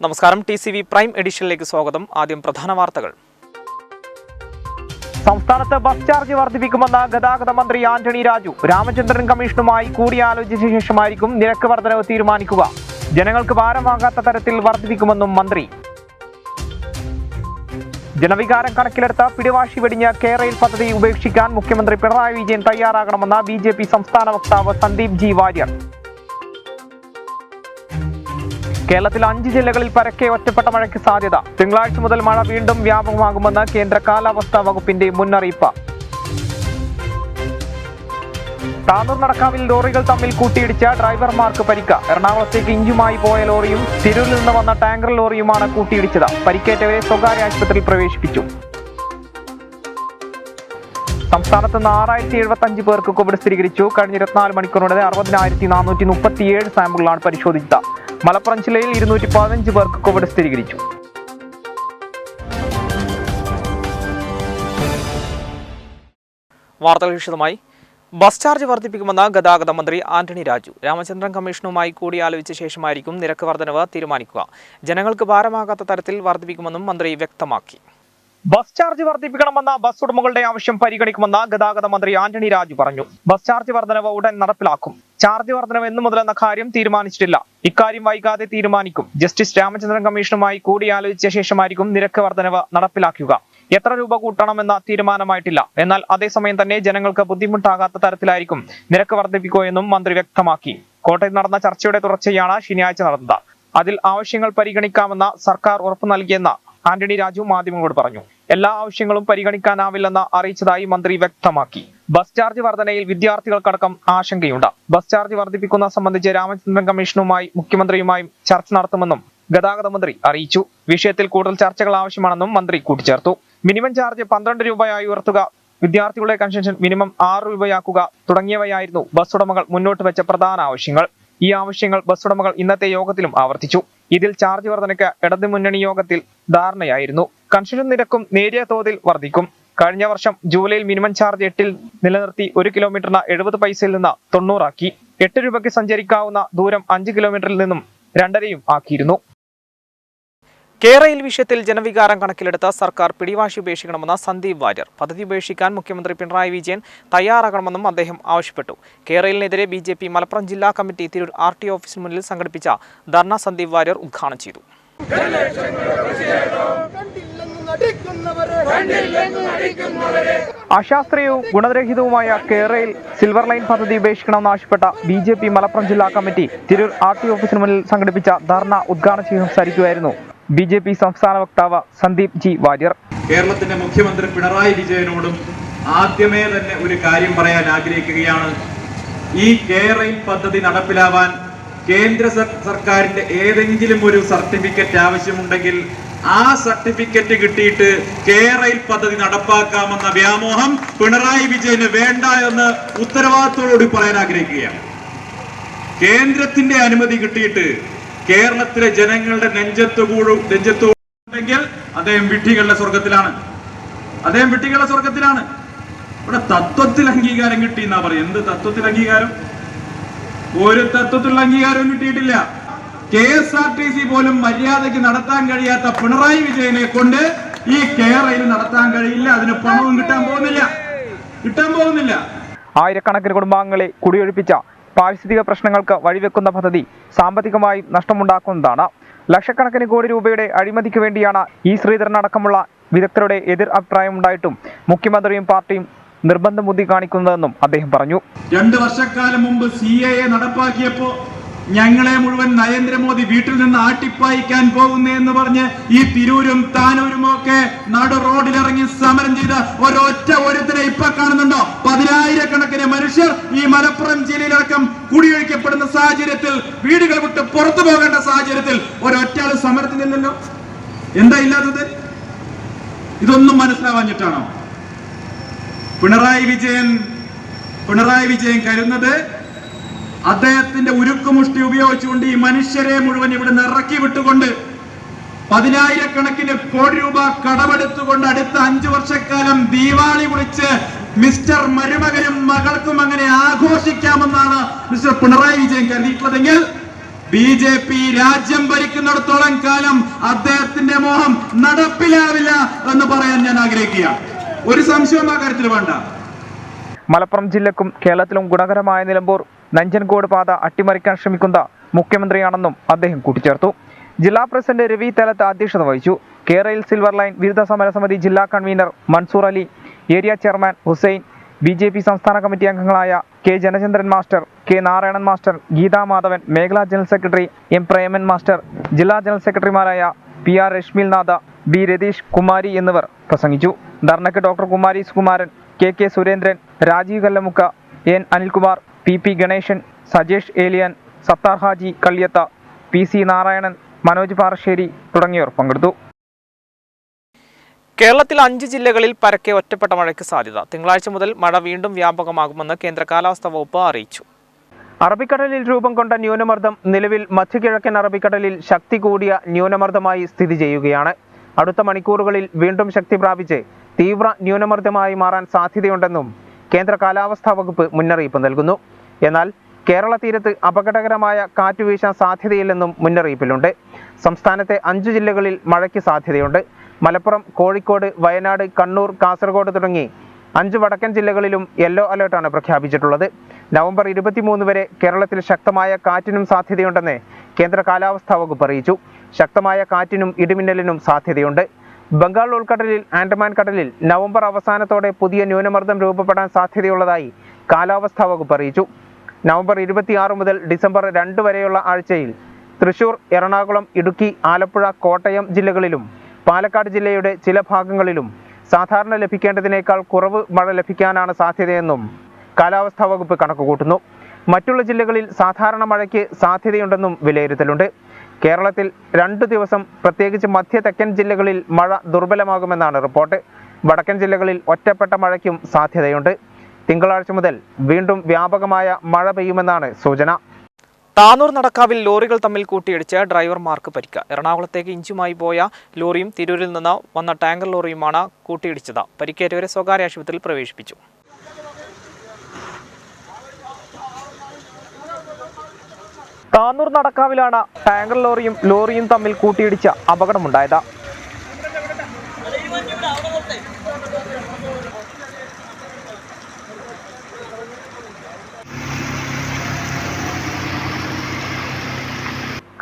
നമസ്കാരം. TCV prime എഡിഷനിലേക്ക് സ്വാഗതം. ആദ്യം പ്രധാന വാർത്തകൾ. സംസ്ഥാനത്ത് ബസ് ചാർജ് വർദ്ധിപ്പിക്കുമെന്ന് ഗതാഗത മന്ത്രി ആന്റണി രാജു. രാമചന്ദ്രൻ കമ്മീഷനുമായി കൂടിയാലോചിച്ച ശേഷമായിരിക്കും നിരക്ക് വർധനവ് തീരുമാനിക്കുക. ജനങ്ങൾക്ക് ഭാരമാകാത്ത തരത്തിൽ വർദ്ധിപ്പിക്കുമെന്നും മന്ത്രി. ജനവികാരം കണക്കിലെടുത്ത് പിടിവാശി വെടിഞ്ഞ് കേരയിൽ പദ്ധതി ഉപേക്ഷിക്കാൻ മുഖ്യമന്ത്രി പിണറായി വിജയൻ തയ്യാറാകണമെന്ന് BJP സംസ്ഥാന വക്താവ് സന്ദീപ് ജി വാര്യർ. കേരളത്തിൽ 5 ജില്ലകളിൽ പരക്കെ ഒറ്റപ്പെട്ട മഴയ്ക്ക് സാധ്യത. തിങ്കളാഴ്ച മുതൽ മഴ വീണ്ടും വ്യാപകമാകുമെന്ന് കേന്ദ്ര കാലാവസ്ഥാ വകുപ്പിന്റെ മുന്നറിയിപ്പ്. താനൂർ നടക്കാവിൽ ലോറികൾ തമ്മിൽ കൂട്ടിയിടിച്ച ഡ്രൈവർമാർക്ക് പരിക്ക്. എറണാകുളത്തേക്ക് ഇഞ്ചുമായി പോയ ലോറിയും തിരൂരിൽ നിന്ന് വന്ന ടാങ്കർ ലോറിയുമാണ് കൂട്ടിയിടിച്ചത്. പരിക്കേറ്റവരെ സ്വകാര്യ ആശുപത്രിയിൽ പ്രവേശിപ്പിച്ചു. സംസ്ഥാനത്ത് നിന്ന് 6075 പേർക്ക് കോവിഡ് സ്ഥിരീകരിച്ചു. കഴിഞ്ഞ 24 മണിക്കൂറിനിടെ 60,437 സാമ്പിളുകളാണ് പരിശോധിച്ചത്. മലപ്പുറം ജില്ലയിൽ 215 പേർക്ക് കോവിഡ് സ്ഥിരീകരിച്ചു. വാർത്തകൾ വിശദമായി. ബസ് ചാർജ് വർദ്ധിപ്പിക്കുമെന്ന് ഗതാഗത മന്ത്രി ആന്റണി രാജു. രാമചന്ദ്രൻ കമ്മീഷനുമായി കൂടിയാലോചിച്ച ശേഷമായിരിക്കും നിരക്ക് വർധനവ് തീരുമാനിക്കുക. ജനങ്ങൾക്ക് ഭാരമാകാത്ത തരത്തിൽ വർദ്ധിപ്പിക്കുമെന്നും മന്ത്രി വ്യക്തമാക്കി. ബസ് ചാർജ് വർദ്ധിപ്പിക്കണമെന്ന ബസ് ഉടമകളുടെ ആവശ്യം പരിഗണിക്കുമെന്ന് ഗതാഗത മന്ത്രി ആന്റണി രാജു പറഞ്ഞു. ബസ് ചാർജ് വർധനവ് ഉടൻ നടപ്പിലാക്കും. ചാർജ് വർധനവ് എന്നു മുതലെന്ന കാര്യം തീരുമാനിച്ചിട്ടില്ല. ഇക്കാര്യം വൈകാതെ തീരുമാനിക്കും. ജസ്റ്റിസ് രാമചന്ദ്രൻ കമ്മീഷനുമായി കൂടിയാലോചിച്ച ശേഷമായിരിക്കും നിരക്ക് വർധനവ് നടപ്പിലാക്കുക. എത്ര രൂപ കൂട്ടണമെന്ന തീരുമാനമായിട്ടില്ല. എന്നാൽ അതേസമയം തന്നെ ജനങ്ങൾക്ക് ബുദ്ധിമുട്ടാകാത്ത തരത്തിലായിരിക്കും നിരക്ക് വർദ്ധിപ്പിക്കുക എന്നും മന്ത്രി വ്യക്തമാക്കി. കോട്ടയത്ത് നടന്ന ചർച്ചയുടെ തുടർച്ചയാണ് ശനിയാഴ്ച നടന്നത്. അതിൽ ആവശ്യങ്ങൾ പരിഗണിക്കാമെന്ന സർക്കാർ ഉറപ്പു നൽകിയെന്ന് ആന്റണി രാജു മാധ്യമങ്ങളോട് പറഞ്ഞു. എല്ലാ ആവശ്യങ്ങളും പരിഗണിക്കാനാവില്ലെന്ന് അറിയിച്ചതായി മന്ത്രി വ്യക്തമാക്കി. ബസ് ചാർജ് വർധനയിൽ വിദ്യാർത്ഥികൾക്കടക്കം ആശങ്കയുണ്ട്. ബസ് ചാർജ് വർദ്ധിപ്പിക്കുന്ന സംബന്ധിച്ച് രാമചന്ദ്രൻ കമ്മീഷനുമായി മുഖ്യമന്ത്രിയുമായും ചർച്ച നടത്തുമെന്നും ഗതാഗത മന്ത്രി അറിയിച്ചു. വിഷയത്തിൽ കൂടുതൽ ചർച്ചകൾ ആവശ്യമാണെന്നും മന്ത്രി കൂട്ടിച്ചേർത്തു. മിനിമം ചാർജ് 12 രൂപയായി ഉയർത്തുക, വിദ്യാർത്ഥികളുടെ കൺസെഷൻ മിനിമം 6 രൂപയാക്കുക തുടങ്ങിയവയായിരുന്നു ബസ് ഉടമകൾ മുന്നോട്ട് വെച്ച പ്രധാന ആവശ്യങ്ങൾ. ഈ ആവശ്യങ്ങൾ ബസ് ഉടമകൾ ഇന്നത്തെ യോഗത്തിലും ആവർത്തിച്ചു. ഇതിൽ ചാർജ് വർധനയ്ക്ക് ഇടതുമുന്നണി യോഗത്തിൽ ധാരണയായിരുന്നു. കൺസെഷൻ നിരക്കും നേരിയ തോതിൽ വർദ്ധിക്കും. കഴിഞ്ഞ വർഷം ജൂലൈയിൽ മിനിമം ചാർജ് 8 നിലനിർത്തി 1 കിലോമീറ്ററിന് 70 പൈസയിൽ നിന്ന് 90 ആക്കി. 8 രൂപയ്ക്ക് സഞ്ചരിക്കാവുന്ന ദൂരം 5 കിലോമീറ്ററിൽ നിന്നും 2.5 ആക്കിയിരുന്നു. കേരയിൽ വിഷയത്തിൽ ജനവികാരം കണക്കിലെടുത്ത് സർക്കാർ പിടിവാശി ഉപേക്ഷിക്കണമെന്ന് സന്ദീപ് വാര്യർ. പദ്ധതി ഉപേക്ഷിക്കാൻ മുഖ്യമന്ത്രി പിണറായി വിജയൻ തയ്യാറാകണമെന്നും അദ്ദേഹം ആവശ്യപ്പെട്ടു. കേരളിനെതിരെ BJP മലപ്പുറം ജില്ലാ കമ്മിറ്റി തിരൂർ RTO ഓഫീസിന് മുന്നിൽ സംഘടിപ്പിച്ച ധർണ സന്ദീപ് വാര്യർ ഉദ്ഘാടനം ചെയ്തു. അശാസ്ത്രീയവും ഗുണരഹിതവുമായ കേരയിൽ സിൽവർ ലൈൻ പദ്ധതി ഉപേക്ഷിക്കണമെന്നാവശ്യപ്പെട്ട BJP മലപ്പുറം ജില്ലാ കമ്മിറ്റി തിരൂർ RTO ഓഫീസിന് മുന്നിൽ സംഘടിപ്പിച്ച ധർണ ഉദ്ഘാടനം ചെയ്ത് സംസാരിക്കുകയായിരുന്നു BJP സംസ്ഥാന വക്താവ് സന്ദീപ് ജി വാര്യർ. കേരളത്തിന്റെ മുഖ്യമന്ത്രി പിണറായി വിജയനോടും ആദ്യമേ തന്നെ ഒരു കാര്യം പറയാൻ ആഗ്രഹിക്കുകയാണ്. ഈ കേരയിൽ പദ്ധതി നടപ്പിലാവാൻ കേന്ദ്ര സർക്കാരിന്റെ ഏതെങ്കിലും ഒരു സർട്ടിഫിക്കറ്റ് ആവശ്യമുണ്ടെങ്കിൽ ആ സർട്ടിഫിക്കറ്റ് കിട്ടിയിട്ട് കേരയിൽ പദ്ധതി നടപ്പാക്കാമെന്ന വ്യാമോഹം പിണറായി വിജയന് വേണ്ട എന്ന് ഉത്തരവാദിത്തോടുകൂടി പറയാൻ ആഗ്രഹിക്കുകയാണ്. കേന്ദ്രത്തിന്റെ അനുമതി കിട്ടിയിട്ട് കേരളത്തിലെ ജനങ്ങളുടെ നെഞ്ചത്തുണ്ടെങ്കിൽ അദ്ദേഹം വിഡ്ഢികളുടെ സ്വർഗത്തിലാണ്. ഇവിടെ തത്വത്തിൽ അംഗീകാരം കിട്ടി എന്നാ പറയും. എന്ത് തത്വത്തിൽ അംഗീകാരം? ഒരു തത്വത്തിലുള്ള അംഗീകാരവും കിട്ടിയിട്ടില്ല. KSRTC പോലും മര്യാദയ്ക്ക് നടത്താൻ കഴിയാത്ത പിണറായി വിജയനെ കൊണ്ട് ഈ കേരളയിൽ നടത്താൻ കഴിയില്ല. അതിന് പണവും കിട്ടാൻ പോകുന്നില്ല. ആയിരക്കണക്കിന് കുടുംബാംഗങ്ങളെ കുടിയൊഴിപ്പിച്ച പാരിസ്ഥിതിക പ്രശ്നങ്ങൾക്ക് വഴിവെക്കുന്ന പദ്ധതി സാമ്പത്തികമായി നഷ്ടമുണ്ടാക്കുന്നതാണ്. ലക്ഷക്കണക്കിന് കോടി രൂപയുടെ അഴിമതിക്ക് വേണ്ടിയാണ് ഈ ശ്രീധരൻ അടക്കമുള്ള വിദഗ്ധരുടെ എതിർ അഭിപ്രായം ഉണ്ടായിട്ടും മുഖ്യമന്ത്രിയും പാർട്ടിയും നിർബന്ധ ബുദ്ധി കാണിക്കുന്നതെന്നും അദ്ദേഹം പറഞ്ഞു. 2 വർഷക്കാലം മുമ്പ് CAA നടപ്പാക്കിയപ്പോ ഞങ്ങളെ മുഴുവൻ നരേന്ദ്രമോദി വീട്ടിൽ നിന്ന് ആട്ടിപ്പായിക്കാൻ പോകുന്നതെന്ന് പറഞ്ഞ് ഈ തിരൂരും താനൂരും ഒക്കെ നടു റോഡിലിറങ്ങി സമരം ചെയ്ത ഒരുത്തരെ ഇപ്പൊ കാണുന്നുണ്ടോ? 10,000-കണക്കിന് മനുഷ്യർ ഈ മലപ്പുറം ജില്ലയിലടക്കം കുടിയൊഴിക്കപ്പെടുന്ന സാഹചര്യത്തിൽ, വീടുകൾ വിട്ട് പുറത്തു പോകേണ്ട സാഹചര്യത്തിൽ ഒരൊറ്റാൾ സമരത്തിനില്ലല്ലോ. എന്താ ഇല്ലാത്തത്? ഇതൊന്നും മനസ്സിലാവാഞ്ഞിട്ടാണോ പിണറായി വിജയൻ കരുതുന്നത് അദ്ദേഹത്തിന്റെ ഉരുക്കുമുഷ്ടി ഉപയോഗിച്ചുകൊണ്ട് ഈ മനുഷ്യരെ മുഴുവൻ ഇവിടെ ഇറക്കി വിട്ടുകൊണ്ട് 10,000-കണക്കിന് കോടി രൂപ കടമെടുത്തുകൊണ്ട് അടുത്ത 5 വർഷക്കാലം ദീപാവലി വിളിച്ച് മിസ്റ്റർ മരുമകനും മകൾക്കും അങ്ങനെ ആഘോഷിക്കാമെന്നാണ് മിസ്റ്റർ പിണറായി വിജയൻ കരുതിയിട്ടുള്ളതെങ്കിൽ BJP രാജ്യം ഭരിക്കുന്നിടത്തോളം കാലം അദ്ദേഹത്തിന്റെ മോഹം നടപ്പിലാവില്ല എന്ന് പറയാൻ ഞാൻ ആഗ്രഹിക്കുകയാണ്. ഒരു സംശയവും ആ കാര്യത്തിൽ വേണ്ട. മലപ്പുറം ജില്ലക്കും കേരളത്തിലും ഗുണകരമായ നിലമ്പൂർ നഞ്ചൻകോട് പാത അട്ടിമറിക്കാൻ ശ്രമിക്കുന്ന മുഖ്യമന്ത്രിയാണെന്നും അദ്ദേഹം കൂട്ടിച്ചേർത്തു. ജില്ലാ പ്രസിഡന്റ് രവി തലത്ത് അധ്യക്ഷത വഹിച്ചു. കേരള സിൽവർ ലൈൻ വിരുദ്ധ സമരസമിതി ജില്ലാ കൺവീനർ Mansoor Ali, area chairman Hussain, BJP സംസ്ഥാന കമ്മിറ്റി അംഗങ്ങളായ K Janachandran master, K Narayanan master, Geetha Madhavan, മേഖലാ general secretary M Preman master, ജില്ലാ ജനറൽ സെക്രട്ടറിമാരായ PR രശ്മിൽനാഥ, B രതീഷ് കുമാരി എന്നിവർ പ്രസംഗിച്ചു. ധർണയ്ക്ക് doctor Kumari Sukumaran, KK Surendran, Rajeev Kallamukka, N Anilkumar, PP Ganesan, Sajesh Eliyan, Sathar Haji Kalliyath, PC Narayanan, Manoj Parassery തുടങ്ങിയവർ പങ്കെടുത്തു. കേരളത്തിൽ 5 ജില്ലകളിൽ പരക്കെ ഒറ്റപ്പെട്ട മഴയ്ക്ക് സാധ്യത. തിങ്കളാഴ്ച മുതൽ മഴ വീണ്ടും വ്യാപകമാകുമെന്ന് കേന്ദ്ര കാലാവസ്ഥാ വകുപ്പ് അറിയിച്ചു. അറബിക്കടലിൽ രൂപം കൊണ്ട ന്യൂനമർദ്ദം നിലവിൽ മധ്യകിഴക്കൻ അറബിക്കടലിൽ ശക്തി കൂടിയ ന്യൂനമർദ്ദമായി സ്ഥിതി ചെയ്യുകയാണ്. അടുത്ത മണിക്കൂറുകളിൽ വീണ്ടും ശക്തി പ്രാപിച്ച് തീവ്ര ന്യൂനമർദ്ദമായി മാറാൻ സാധ്യതയുണ്ടെന്നും കേന്ദ്ര കാലാവസ്ഥാ വകുപ്പ് മുന്നറിയിപ്പ് നൽകുന്നു. എന്നാൽ കേരള തീരത്ത് അപകടകരമായ കാറ്റ് വീശാൻ സാധ്യതയില്ലെന്നും മുന്നറിയിപ്പിലുണ്ട്. സംസ്ഥാനത്തെ 5 ജില്ലകളിൽ മഴയ്ക്ക് സാധ്യതയുണ്ട്. മലപ്പുറം, കോഴിക്കോട്, വയനാട്, കണ്ണൂർ, കാസർഗോഡ് തുടങ്ങി 5 വടക്കൻ ജില്ലകളിലും യെല്ലോ അലേർട്ടാണ് പ്രഖ്യാപിച്ചിട്ടുള്ളത്. നവംബർ 23 വരെ കേരളത്തിൽ ശക്തമായ കാറ്റിനും സാധ്യതയുണ്ടെന്ന് കേന്ദ്ര കാലാവസ്ഥാ വകുപ്പ് അറിയിച്ചു. ശക്തമായ കാറ്റിനും ഇടിമിന്നലിനും സാധ്യതയുണ്ട്. ബംഗാൾ ഉൾക്കടലിൽ, ആൻഡമാൻ കടലിൽ നവംബർ അവസാനത്തോടെ പുതിയ ന്യൂനമർദ്ദം രൂപപ്പെടാൻ സാധ്യതയുള്ളതായി കാലാവസ്ഥാ വകുപ്പ് അറിയിച്ചു. നവംബർ 26 മുതൽ ഡിസംബർ 2 വരെയുള്ള ആഴ്ചയിൽ തൃശൂർ, എറണാകുളം, ഇടുക്കി, ആലപ്പുഴ, കോട്ടയം ജില്ലകളിലും പാലക്കാട് ജില്ലയുടെ ചില ഭാഗങ്ങളിലും സാധാരണ ലഭിക്കേണ്ടതിനേക്കാൾ കുറവ് മഴ ലഭിക്കാനാണ് സാധ്യതയെന്നും കാലാവസ്ഥാ വകുപ്പ് കണക്കുകൂട്ടുന്നു. മറ്റുള്ള ജില്ലകളിൽ സാധാരണ മഴയ്ക്ക് സാധ്യതയുണ്ടെന്നും വിലയിരുത്തലുണ്ട്. കേരളത്തിൽ 2 ദിവസം പ്രത്യേകിച്ച് മധ്യ തെക്കൻ ജില്ലകളിൽ മഴ ദുർബലമാകുമെന്നാണ് റിപ്പോർട്ട്. വടക്കൻ ജില്ലകളിൽ ഒറ്റപ്പെട്ട മഴയ്ക്കും സാധ്യതയുണ്ട്. തിങ്കളാഴ്ച മുതൽ വീണ്ടും വ്യാപകമായ മഴ പെയ്യുമെന്നാണ് സൂചന. താനൂർ നടക്കാവിൽ ലോറികൾ തമ്മിൽ കൂട്ടിയിടിച്ച് ഡ്രൈവർമാർക്ക് പരിക്ക്. എറണാകുളത്തേക്ക് ഇഞ്ചുമായി പോയ ലോറിയും തിരൂരിൽ നിന്ന് വന്ന ടാങ്കർ ലോറിയുമാണ് കൂട്ടിയിടിച്ചത്. പരിക്കേറ്റവരെ സ്വകാര്യ ആശുപത്രിയിൽ പ്രവേശിപ്പിച്ചു. താനൂർ നടക്കാവിലാണ് ടാങ്കർ ലോറിയും തമ്മിൽ കൂട്ടിയിടിച്ച അപകടമുണ്ടായത്.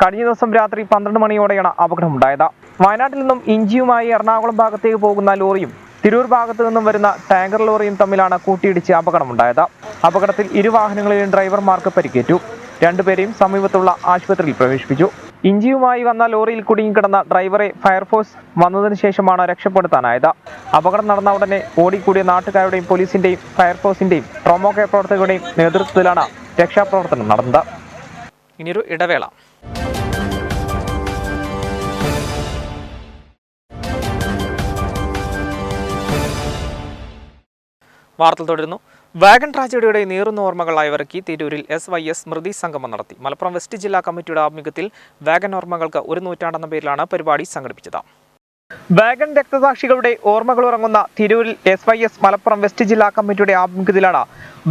കഴിഞ്ഞ ദിവസം രാത്രി 12 മണിയോടെയാണ് അപകടമുണ്ടായത്. വയനാട്ടിൽ നിന്നും ഇഞ്ചിയുമായി എറണാകുളം ഭാഗത്തേക്ക് പോകുന്ന ലോറിയും തിരൂർ ഭാഗത്തു നിന്നും വരുന്ന ടാങ്കർ ലോറിയും തമ്മിലാണ് കൂട്ടിയിടിച്ച് അപകടമുണ്ടായത്. അപകടത്തിൽ 2 വാഹനങ്ങളിലും ഡ്രൈവർമാർക്ക് പരിക്കേറ്റു. 2 പേരെയും സമീപത്തുള്ള ആശുപത്രിയിൽ പ്രവേശിപ്പിച്ചു. ഇഞ്ചിയുമായി വന്ന ലോറിയിൽ കുടുങ്ങിക്കിടന്ന ഡ്രൈവറെ ഫയർഫോഴ്സ് വന്നതിന് ശേഷമാണ് രക്ഷപ്പെടുത്താനായത്. അപകടം നടന്ന ഉടനെ ഓടിക്കൂടിയ നാട്ടുകാരുടെയും പോലീസിന്റെയും ഫയർഫോഴ്സിന്റെയും ട്രോമോ കെയർ പ്രവർത്തകരുടെയും നേതൃത്വത്തിലാണ് രക്ഷാപ്രവർത്തനം നടന്നത്. ഇനിയൊരു ഇടവേള. വാർത്തകൾ തുടരുന്നു. വാഗൺ ട്രാജഡിയുടെ നീറുന്ന ഓർമ്മകളായവർക്ക് തിരൂരിൽ SYS സ്മൃതി സംഗമം നടത്തി. മലപ്പുറം വെസ്റ്റ് ജില്ലാ കമ്മിറ്റിയുടെ ആഭിമുഖ്യത്തിൽ വാഗൺ ഓർമ്മകൾക്ക് 1 നൂറ്റാണ്ടെന്ന പേരിലാണ് പരിപാടി സംഘടിപ്പിച്ചത്. വാഗൺ രക്തസാക്ഷികളുടെ ഓർമ്മകൾ ഉറങ്ങുന്ന തിരൂരിൽ SYS മലപ്പുറം വെസ്റ്റ് ജില്ലാ കമ്മിറ്റിയുടെ ആഭിമുഖ്യത്തിലാണ്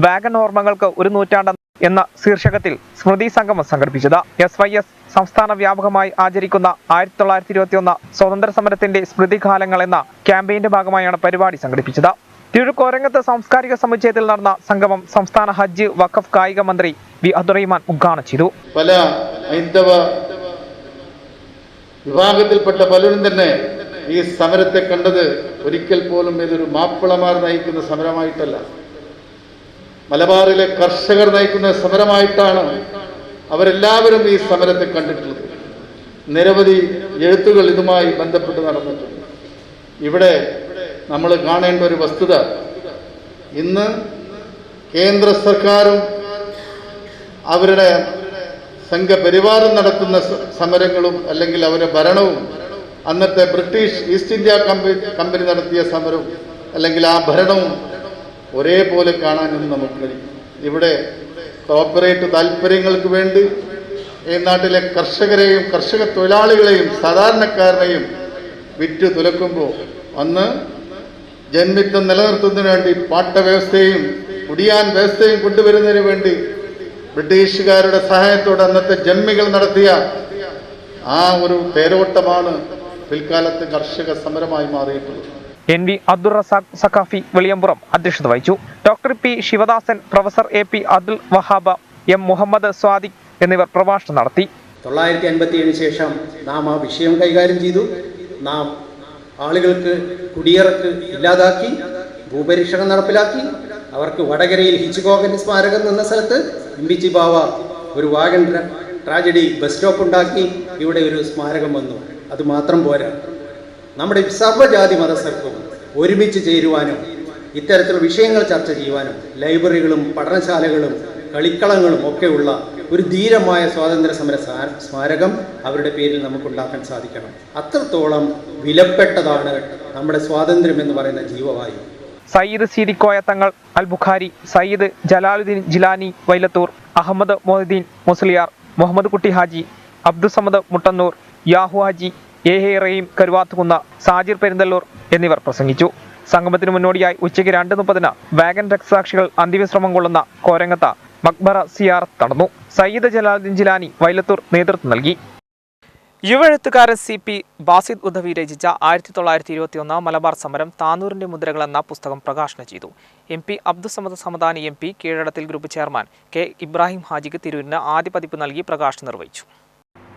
വാഗൺ ഓർമ്മകൾക്ക് 1 നൂറ്റാണ്ട് എന്ന ശീർഷകത്തിൽ സ്മൃതി സംഗമം സംഘടിപ്പിച്ചത്. SYS സംസ്ഥാന വ്യാപകമായി ആചരിക്കുന്ന 1921 സ്വാതന്ത്ര്യ സമരത്തിന്റെ സ്മൃതികാലങ്ങൾ എന്ന ക്യാമ്പയിന്റെ ഭാഗമായാണ് പരിപാടി സംഘടിപ്പിച്ചത്. തിരൂർ കോരങ്ങത്ത് സാംസ്കാരിക സമുച്ചയത്തിൽ നടന്ന സംഗമം സംസ്ഥാന ഹജ്ജ് വഖഫ് കായിക മന്ത്രി വി അബ്ദുറഹിമാൻ ഉദ്ഘാടനം ചെയ്തു. പല ഹൈന്ദവ വിഭാഗത്തിൽപ്പെട്ട പലരും തന്നെ ഈ സമരത്തെ കണ്ടത് ഒരിക്കൽ പോലും ഇതൊരു മാപ്പിളമാർ നയിക്കുന്ന സമരമായിട്ടല്ല, മലബാറിലെ കർഷകർ നയിക്കുന്ന സമരമായിട്ടാണ് അവരെല്ലാവരും ഈ സമരത്തെ കണ്ടിട്ടുള്ളത്. നിരവധി എഴുത്തുകൾ ഇതുമായി ബന്ധപ്പെട്ട് നടന്നിട്ടുണ്ട്. ഇവിടെ നമ്മൾ കാണേണ്ട ഒരു വസ്തുത, ഇന്ന് കേന്ദ്ര സർക്കാരും അവരുടെ സംഘപരിവാരം നടത്തുന്ന സമരങ്ങളും അല്ലെങ്കിൽ അവരുടെ ഭരണവും അന്നത്തെ ബ്രിട്ടീഷ് ഈസ്റ്റ് ഇന്ത്യ കമ്പനി നടത്തിയ സമരവും അല്ലെങ്കിൽ ആ ഭരണവും ഒരേപോലെ കാണാനും നമുക്ക് കഴിയും. ഇവിടെ കോർപ്പറേറ്റ് താല്പര്യങ്ങൾക്ക് വേണ്ടി ഈ നാട്ടിലെ കർഷകരെയും കർഷക തൊഴിലാളികളെയും സാധാരണക്കാരനെയും വിറ്റു തുലക്കുമ്പോൾ അന്ന് ജന്മിത്വം നിലനിർത്തുന്നതിന് വേണ്ടി പാട്ട വ്യവസ്ഥയും കുടിയാൻ വ്യവസ്ഥയും കൊണ്ടുവരുന്നതിന് വേണ്ടി ബ്രിട്ടീഷുകാരുടെ സഹായത്തോടെ അന്നത്തെ ജമ്മികൾ നടത്തിയ ആ ഒരു തേരോട്ടമാണ് പിൽക്കാലത്ത് കർഷക സമരമായി മാറിയിട്ടുള്ളത്. NV അബ്ദുൾ റസാഖ് സഖാഫി വെളിയമ്പുറം അധ്യക്ഷത വഹിച്ചു. Doctor P Sivadasan, professor AP Abdul Wahab, M Muhammad Sadiq എന്നിവർ പ്രഭാഷണം നടത്തി. 957 ശേഷം നാം ആ വിഷയം കൈകാര്യം ചെയ്തു. നാം ആളുകൾക്ക് കുടിയിറക്ക് ഇല്ലാതാക്കി, ഭൂപരിഷ്കരണം നടപ്പിലാക്കി. അവർക്ക് വടകരയിൽ ഹിച്ച്കോക്കിന്റെ സ്മാരകം നിന്ന സ്ഥലത്ത് ഇമ്പിച്ചി ബാവ ഒരു വാഗൺ ട്രാജഡി ബസ് സ്റ്റോപ്പ് ഉണ്ടാക്കി. ഇവിടെ ഒരു സ്മാരകം വന്നു. അത് മാത്രം പോരാ, നമ്മുടെ സർവ്വജാതി മതസ്ഥർക്കും ഒരുമിച്ച് ചേരുവാനും ഇത്തരത്തിലുള്ള വിഷയങ്ങൾ ചർച്ച ചെയ്യുവാനും ലൈബ്രറികളും പഠനശാലകളും കളിക്കളങ്ങളും ഒക്കെയുള്ള ഒരു ധീരമായ സ്വാതന്ത്ര്യ സമര സ്മാരകം അവരുടെ പേരിൽ നമുക്കുണ്ടാക്കാൻ സാധിക്കണം. അത്രത്തോളം വിലപ്പെട്ടതാണ് നമ്മുടെ സ്വാതന്ത്ര്യം എന്ന് പറയുന്ന ജീവവായു. സയ്യിദ് സീദിക്കോയ തങ്ങൾ അൽ ബുഖാരി, സയ്യിദ് ജലാലുദ്ദീൻ ജിലാനി വൈലത്തൂർ, അഹമ്മദ് മൊഹദ്ദീൻ മുസ്ലിയാർ, മുഹമ്മദ് കുട്ടി ഹാജി, അബ്ദുസമദ് മുട്ടന്നൂർ, യാഹു ഹാജി, റഹീം കരുവാത്തുകുന്ന, സാജിർ പെരിന്തല്ലൂർ എന്നിവർ പ്രസംഗിച്ചു. സംഗമത്തിന് മുന്നോടിയായി ഉച്ചയ്ക്ക് 2:30 വാഗൻ രക്തസാക്ഷികൾ അന്തിമശ്രമം കൊള്ളുന്ന കോരങ്ങത്ത മക്ബറ സിയാറത്ത് നടന്നു. സയ്യിദ് ജലാലുദ്ദീൻ ജിലാനി വൈലത്തൂർ നേതൃത്വം നൽകി. യുവ എഴുത്തുകാരൻ CP ബാസിദ് ഉദവി രചിച്ച 1921 മലബാർ സമരം താനൂറിന്റെ മുദ്രകൾ എന്ന പുസ്തകം പ്രകാശനം ചെയ്തു. MP അബ്ദുസമദ് സമദാനി MP കീഴടത്തിൽ ഗ്രൂപ്പ് ചെയർമാൻ K ഇബ്രാഹിം ഹാജിക്ക് തിരൂരിന് ആദ്യ പതിപ്പ് നൽകി പ്രകാശനം നിർവഹിച്ചു.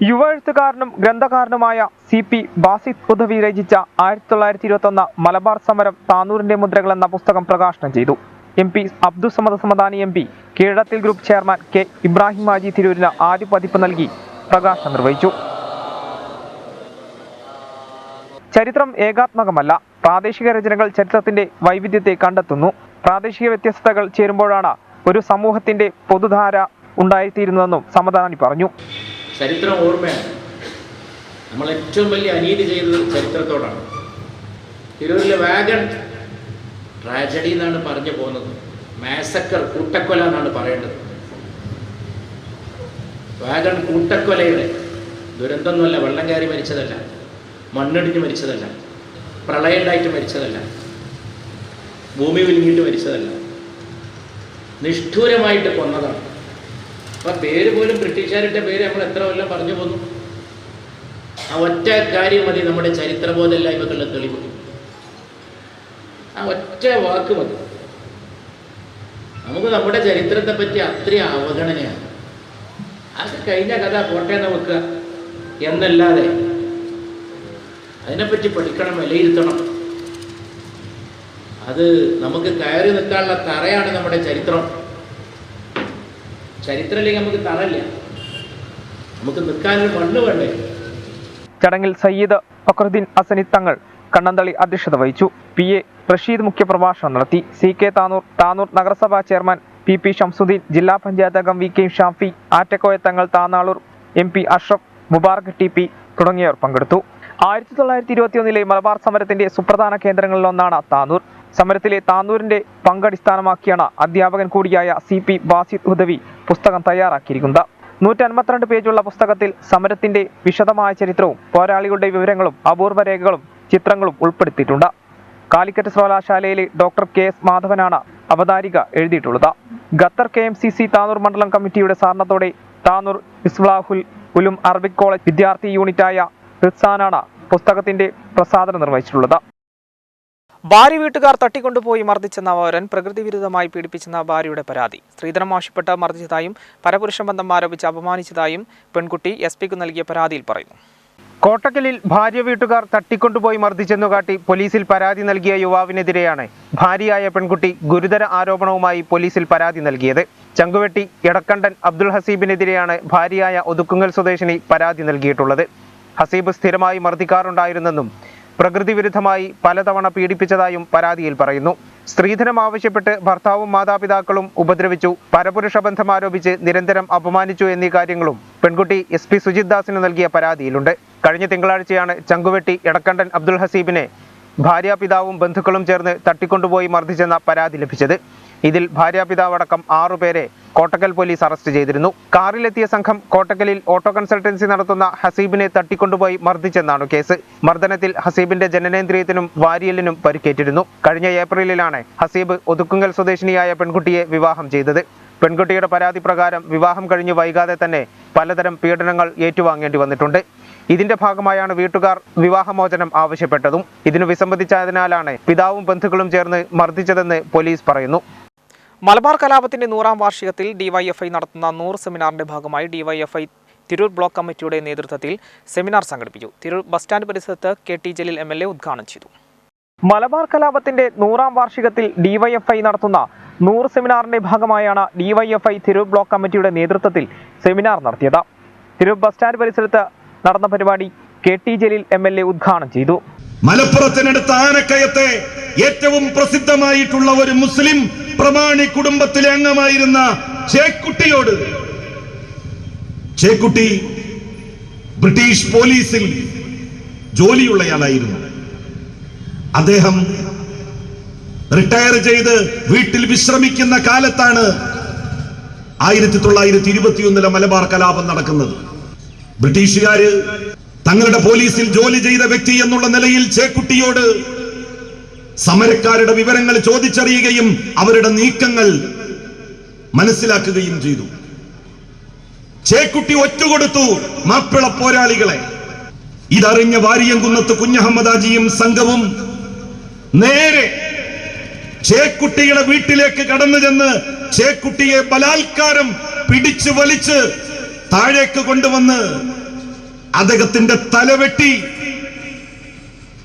യുവ എഴുത്തുകാരനും ഗ്രന്ഥകാരനുമായ CP ബാസിദ് ഉദവി രചിച്ച 1921 മലബാർ സമരം താനൂറിന്റെ മുദ്രകൾ എന്ന പുസ്തകം പ്രകാശനം ചെയ്തു. MP അബ്ദുസമദ് സമദാനി MP കീഴടത്തിൽ group chairman K Ibrahim Haji തിരൂരിന് ആദ്യ പതിപ്പ് നൽകി പ്രകാശനം നിർവഹിച്ചു. ചരിത്രം ഏകാത്മകമല്ല. പ്രാദേശിക രചനകൾ ചരിത്രത്തിന്റെ വൈവിധ്യത്തെ കണ്ടെത്തുന്നു. പ്രാദേശിക വ്യത്യസ്തതകൾ ചേരുമ്പോഴാണ് ഒരു സമൂഹത്തിന്റെ പൊതുധാര ഉണ്ടായിത്തീരുന്നതെന്നും സമദാനി പറഞ്ഞു. ചരിത്രം ഓർമ്മയാണ്. നമ്മൾ ഏറ്റവും വലിയ അനീതി ചെയ്തത് ചരിത്രത്തോടാണ്. തിരൂരിലെ വാഗൺ ട്രാജഡി എന്നാണ് പറഞ്ഞു പോകുന്നത്. മാസക്കർ, കൂട്ടക്കൊല എന്നാണ് പറയേണ്ടത്. വാഗൺ കൂട്ടക്കൊലയുടെ ദുരന്തമൊന്നുമല്ല. വെള്ളം കയറി മരിച്ചതല്ല, മണ്ണിടിഞ്ഞ് മരിച്ചതല്ല, പ്രളയം ഉണ്ടായിട്ട് മരിച്ചതല്ല, ഭൂമി വിഴുങ്ങിയിട്ട് മരിച്ചതല്ല, നിഷ്ഠൂരമായിട്ട് കൊന്നതാണ്. അപ്പം പേര് പോലും ബ്രിട്ടീഷുകാരുടെ പേര് നമ്മൾ എത്ര കൊല്ലം പറഞ്ഞു പോന്നു. ആ ഒറ്റ കാര്യം മതി നമ്മുടെ ചരിത്രബോധമില്ലായ്മകളുടെ തെളിവ്. ആ ഒറ്റ വാക്ക് മതി. നമുക്ക് നമ്മുടെ ചരിത്രത്തെ പറ്റി അത്രയും അവഗണനയാണ്. അത് കഴിഞ്ഞ കഥ പോട്ടെ നമുക്ക് എന്നല്ലാതെ അതിനെപ്പറ്റി പഠിക്കണം, വിലയിരുത്തണം. അത് നമുക്ക് കയറി നിൽക്കാനുള്ള തറയാണ് നമ്മുടെ ചരിത്രം. ചരിത്രത്തിലേക്ക് നമുക്ക് തറയില്ല, നമുക്ക് നിൽക്കാനൊരു മണ്ണ് വേണ്ടേ. ചടങ്ങിൽ സയ്യിദ് ഫഖറുദ്ദീൻ അസനി തങ്ങൾ കണ്ണന്തളി അധ്യക്ഷത വഹിച്ചു. PA റഷീദ് മുഖ്യപ്രഭാഷണം നടത്തി. CK താനൂർ നഗരസഭാ ചെയർമാൻ PP ഷംസുദ്ദീൻ, ജില്ലാ പഞ്ചായത്ത് അംഗം VK ഷാഫി, ആറ്റക്കോയ തങ്ങൾ, താനാളൂർ MP അഷ്റഫ്, മുബാറക് TP തുടങ്ങിയവർ പങ്കെടുത്തു. 1921 മലബാർ സമരത്തിന്റെ സുപ്രധാന കേന്ദ്രങ്ങളിലൊന്നാണ് താനൂർ. സമരത്തിലെ താനൂരിന്റെ പങ്കടിസ്ഥാനമാക്കിയാണ് അധ്യാപകൻ കൂടിയായ CP ബാസിദ് ഉദവി പുസ്തകം തയ്യാറാക്കിയിരിക്കുന്നത്. 152 പേജുള്ള പുസ്തകത്തിൽ സമരത്തിന്റെ വിശദമായ ചരിത്രവും പോരാളികളുടെ വിവരങ്ങളും അപൂർവ രേഖകളും ചിത്രങ്ങളും ഉൾപ്പെടുത്തിയിട്ടുണ്ട്. കാലിക്കറ്റ് സർവകലാശാലയിലെ ഡോക്ടർ KS മാധവനാണ് അവതാരിക എഴുതിയിട്ടുള്ളത്. ഖത്തർ KMCC താനൂർ മണ്ഡലം കമ്മിറ്റിയുടെ സഹകരണത്തോടെ താനൂർ ഇസ്ലാഹുൽ ഉലൂം അറബിക് കോളേജ് വിദ്യാർത്ഥി യൂണിറ്റായ റിസാനാണ് പുസ്തകത്തിന്റെ പ്രസാധനം നിർവഹിച്ചിട്ടുള്ളത്. ഭാര്യ വീട്ടുകാർ തട്ടിക്കൊണ്ടുപോയി മർദ്ദിച്ചെന്ന പൗരൻ പ്രകൃതി വിരുദ്ധമായി പീഡിപ്പിച്ചെന്ന ഭാര്യയുടെ പരാതി. സ്ത്രീധനം ആവശ്യപ്പെട്ട് മർദ്ദിച്ചതായും പരപുരുഷ ബന്ധം ആരോപിച്ച് അപമാനിച്ചതായും പെൺകുട്ടി SP-ക്ക് നൽകിയ പരാതിയിൽ പറയുന്നു. കോട്ടക്കലിൽ ഭാര്യ വീട്ടുകാർ തട്ടിക്കൊണ്ടുപോയി മർദ്ദിച്ചെന്നു കാട്ടി പോലീസിൽ പരാതി നൽകിയ യുവാവിനെതിരെയാണ് ഭാര്യയായ പെൺകുട്ടി ഗുരുതര ആരോപണവുമായി പോലീസിൽ പരാതി നൽകിയത്. ചങ്കുവെട്ടി എടക്കണ്ടൻ അബ്ദുൽ ഹസീബിനെതിരെയാണ് ഭാര്യയായ ഒതുക്കുങ്ങൽ സ്വദേശിനി പരാതി നൽകിയിട്ടുള്ളത്. ഹസീബ് സ്ഥിരമായി മർദ്ദിക്കാറുണ്ടായിരുന്നെന്നും പ്രകൃതി വിരുദ്ധമായി പലതവണ പീഡിപ്പിച്ചതായും പരാതിയിൽ പറയുന്നു. സ്ത്രീധനം ആവശ്യപ്പെട്ട് ഭർത്താവും മാതാപിതാക്കളും ഉപദ്രവിച്ചു, പരപുരുഷ ബന്ധം ആരോപിച്ച് നിരന്തരം അപമാനിച്ചു എന്നീ കാര്യങ്ങളും പെൺകുട്ടി SP സുജിത് ദാസിന് നൽകിയ പരാതിയിലുണ്ട്. കഴിഞ്ഞ തിങ്കളാഴ്ചയാണ് ചങ്കുവെട്ടി എടക്കണ്ടൻ അബ്ദുൽ ഹസീബിനെ ഭാര്യാപിതാവും ബന്ധുക്കളും ചേർന്ന് തട്ടിക്കൊണ്ടുപോയി മർദ്ദിച്ചെന്ന പരാതി ലഭിച്ചത്. ഇതിൽ ഭാര്യാപിതാവടക്കം 6 പേരെ കോട്ടക്കൽ പോലീസ് അറസ്റ്റ് ചെയ്തിരുന്നു. കാറിലെത്തിയ സംഘം കോട്ടക്കലിൽ ഓട്ടോ കൺസൾട്ടൻസി നടത്തുന്ന ഹസീബിനെ തട്ടിക്കൊണ്ടുപോയി മർദ്ദിച്ചെന്നാണ് കേസ്. മർദ്ദനത്തിൽ ഹസീബിന്റെ ജനനേന്ദ്രിയത്തിനും വാരിയലിനും പരിക്കേറ്റിരുന്നു. കഴിഞ്ഞ ഏപ്രിലിലാണ് ഹസീബ് ഒതുക്കുങ്ങൽ സ്വദേശിനിയായ പെൺകുട്ടിയെ വിവാഹം ചെയ്തത്. പെൺകുട്ടിയുടെ പരാതി പ്രകാരം വിവാഹം കഴിഞ്ഞ് വൈകാതെ തന്നെ പലതരം പീഡനങ്ങൾ ഏറ്റുവാങ്ങേണ്ടി വന്നിട്ടുണ്ട്. ഇതിന്റെ ഭാഗമായാണ് വീട്ടുകാർ വിവാഹമോചനം ആവശ്യപ്പെട്ടതും. ഇതിനു വിസമ്മതിച്ചതിനാലാണ് പിതാവും ബന്ധുക്കളും ചേർന്ന് മർദ്ദിച്ചതെന്ന് പോലീസ് പറയുന്നു. മലബാർ കലാപത്തിന്റെ 100ാം വാർഷികത്തിൽ ഡിവൈഎഫ്ഐ നടത്തുന്ന 100 സെമിനാറിന്റെ ഭാഗമായി ഡിവൈഎഫ്ഐ തിരൂർ ബ്ലോക്ക് കമ്മിറ്റിയുടെ നേതൃത്വത്തിൽ സെമിനാർ സംഘടിപ്പിച്ചു. തിരൂർ ബസ് സ്റ്റാൻഡ് പരിസരത്ത് KT ജലീൽ MLA ഉദ്ഘാടനം ചെയ്തു. മലബാർ കലാപത്തിന്റെ 100ാം വാർഷികത്തിൽ ഡിവൈഎഫ്ഐ നടത്തുന്ന 100 സെമിനാറിന്റെ ഭാഗമായാണ് ഡിവൈഎഫ്ഐ തിരൂർ ബ്ലോക്ക് കമ്മിറ്റിയുടെ നേതൃത്വത്തിൽ സെമിനാർ നടത്തിയത്. തിരൂർ ബസ് സ്റ്റാൻഡ് പരിസരത്ത് നടന്ന പരിപാടി KT ജലീൽ MLA ഉദ്ഘാടനം ചെയ്തു. മലപ്പുറത്തിനടുത്ത് ആനക്കയത്തെ ഏറ്റവും പ്രസിദ്ധമായിട്ടുള്ള ഒരു മുസ്ലിം പ്രമാണി കുടുംബത്തിലെ അംഗമായിരുന്ന ചേക്കുട്ടിയോട്, ചേക്കുട്ടി ബ്രിട്ടീഷ് പോലീസിൽ ജോലിയുള്ളയാളായിരുന്നു. അദ്ദേഹം റിട്ടയർ ചെയ്ത് വീട്ടിൽ വിശ്രമിക്കുന്ന കാലത്താണ് 1921 മലബാർ കലാപം നടക്കുന്നത്. ബ്രിട്ടീഷുകാര് തങ്ങളുടെ പോലീസിൽ ജോലി ചെയ്ത വ്യക്തി എന്നുള്ള നിലയിൽ ചേക്കുട്ടിയോട് സമരക്കാരുടെ വിവരങ്ങൾ ചോദിച്ചറിയുകയും അവരുടെ നീക്കങ്ങൾ മനസ്സിലാക്കുകയും ചെയ്തു. ചേക്കുട്ടി ഒറ്റുകൊടുത്തു മാപ്പിള പോരാളികളെ. ഇതറിഞ്ഞ വാരിയംകുന്നത്ത് കുഞ്ഞഹമ്മദാജിയും സംഘവും നേരെ ചേക്കുട്ടിയുടെ വീട്ടിലേക്ക് കടന്നു ചെന്ന് ചേക്കുട്ടിയെ ബലാത്കാരം പിടിച്ചു വലിച്ച് താഴേക്ക് കൊണ്ടുവന്ന് അദ്ദേഹത്തിന്റെ തലവെട്ടി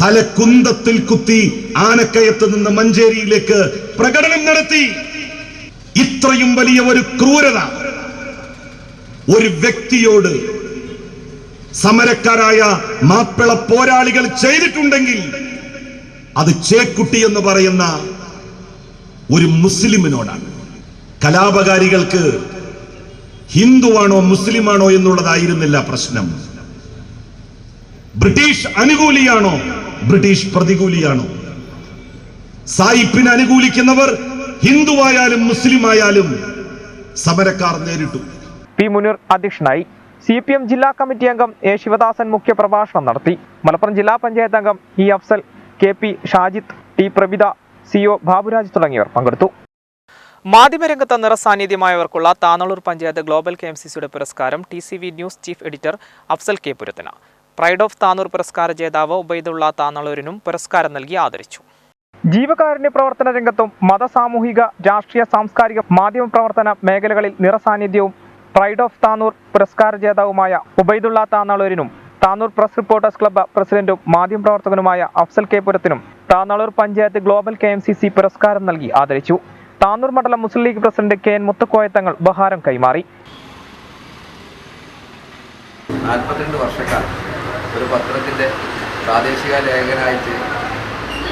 തല കുന്തത്തിൽ കുത്തി ആനക്കയത്ത് നിന്ന് മഞ്ചേരിയിലേക്ക് പ്രകടനം നടത്തി. ഇത്രയും വലിയ ഒരു ക്രൂരത ഒരു വ്യക്തിയോട് സമരക്കാരായ മാപ്പിള പോരാളികൾ ചെയ്തിട്ടുണ്ടെങ്കിൽ അത് ചേക്കുട്ടി എന്ന് പറയുന്ന ഒരു മുസ്ലിമിനോടാണ്. കലാപകാരികൾക്ക് ഹിന്ദുവാണോ മുസ്ലിമാണോ എന്നുള്ളതായിരുന്നില്ല പ്രശ്നം. British അനുകൂലിയാണോ British പ്രതികൂലിയാണോ? സായിപ്പിനെ അനുകൂലിക്കുന്നവർ ഹിന്ദുവായാലും മുസ്ലിമായാലും സമരക്കാർ നേരിട്ടു. പി മുനീർ അധ്യക്ഷനായി. CPM ജില്ലാ കമ്മിറ്റി അംഗം A ശിവദാസൻ മുഖ്യപ്രഭാഷണം നടത്തി. മലപ്പുറം ജില്ലാ പഞ്ചായത്ത് അംഗം E Afsal, KP Shajith, T Prabhitha, CO Baburaj തുടങ്ങിയവർ പങ്കെടുത്തു. മാധ്യമരംഗത്ത് നിറസാന്നിധ്യമായവർക്കുള്ള താനളൂർ പഞ്ചായത്ത് ഗ്ലോബൽ KMCCയുടെ പുരസ്കാരം TCV news chief editor Afsal K പുരത്തിന്. പ്രൈഡ് ഓഫ് താനൂർ പുരസ്കാര ജേതാവ് ഉബൈദുള്ള താനളൂരിനും പുരസ്കാരം നൽകി ആദരിച്ചു. ജീവകാരുണ്യ പ്രവർത്തന രംഗത്തും സാമൂഹിക രാഷ്ട്രീയ സാംസ്കാരിക മാധ്യമ പ്രവർത്തന മേഖലകളിൽ നിറസാന്നിധ്യവും പ്രൈഡ് ഓഫ് താനൂർ പുരസ്കാര ജേതാവുമായ ഉബൈദുള്ള താനളൂരിനും താനൂർ പ്രസ് റിപ്പോർട്ടേഴ്സ് ക്ലബ്ബ് പ്രസിഡന്റും മാധ്യമപ്രവർത്തകനുമായ അഫ്സൽ K പുരത്തിനും താനളൂർ പഞ്ചായത്ത് ഗ്ലോബൽ KMCC പുരസ്കാരം നൽകി ആദരിച്ചു. താനൂർ മണ്ഡലം മുസ്ലിം ലീഗ് പ്രസിഡന്റ് KN മുത്തുക്കോയ തങ്ങൾ ഉപഹാരം കൈമാറി. 42 വർഷക്കാലം ഒരു പത്രത്തിന്റെ പ്രാദേശിക ലേഖനായിട്ട്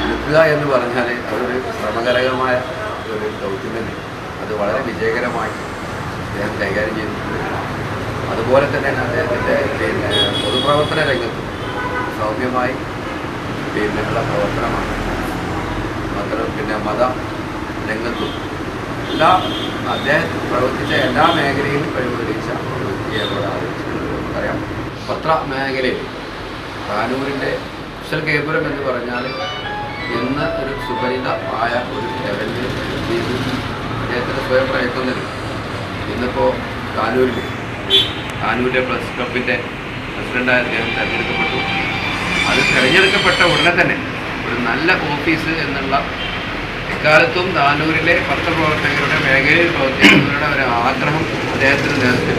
നിൽക്കുക എന്ന് പറഞ്ഞാൽ അതൊരു ശ്രമകരമായ ഒരു ദൗത്യം തന്നെ. അത് വളരെ വിജയകരമായി അദ്ദേഹം കൈകാര്യം ചെയ്തിട്ടുണ്ട്. അതുപോലെ തന്നെയാണ് അദ്ദേഹത്തിൻ്റെ പൊതുപ്രവർത്തന രംഗത്തും സൗമ്യമായി ഉള്ള പ്രവർത്തനമാണ്. മത രംഗത്തും അദ്ദേഹം പ്രവർത്തിച്ച എല്ലാ മേഖലയിലും കഴിവുകളിച്ച ഒരു വ്യക്തിയെ ആദരിച്ചിട്ടുണ്ട്. നമുക്കറിയാം, പത്ര മേഖലയിൽ താനൂരിൻ്റെ അഫ്സൽ K പുരം എന്ന് പറഞ്ഞാൽ ഇന്ന് ഒരു സുപരിതമായ ഒരു ലെവലിൽ അദ്ദേഹത്തിൻ്റെ സ്വയം പ്രയത്നത്തിൽ ഇന്നിപ്പോൾ താനൂരിലെ പ്രസ് ക്ലബിൻ്റെ പ്രസിഡൻ്റായ അദ്ദേഹം തിരഞ്ഞെടുക്കപ്പെട്ടു. അത് തിരഞ്ഞെടുക്കപ്പെട്ട ഉടനെ തന്നെ ഒരു നല്ല ഓഫീസ് എന്നുള്ള എക്കാലത്തും താനൂരിലെ പത്രപ്രവർത്തകരുടെ മേഖലയിൽ പ്രവർത്തിക്കുന്നവരുടെ ഒരു ആഗ്രഹം അദ്ദേഹത്തിന് നേരത്തെ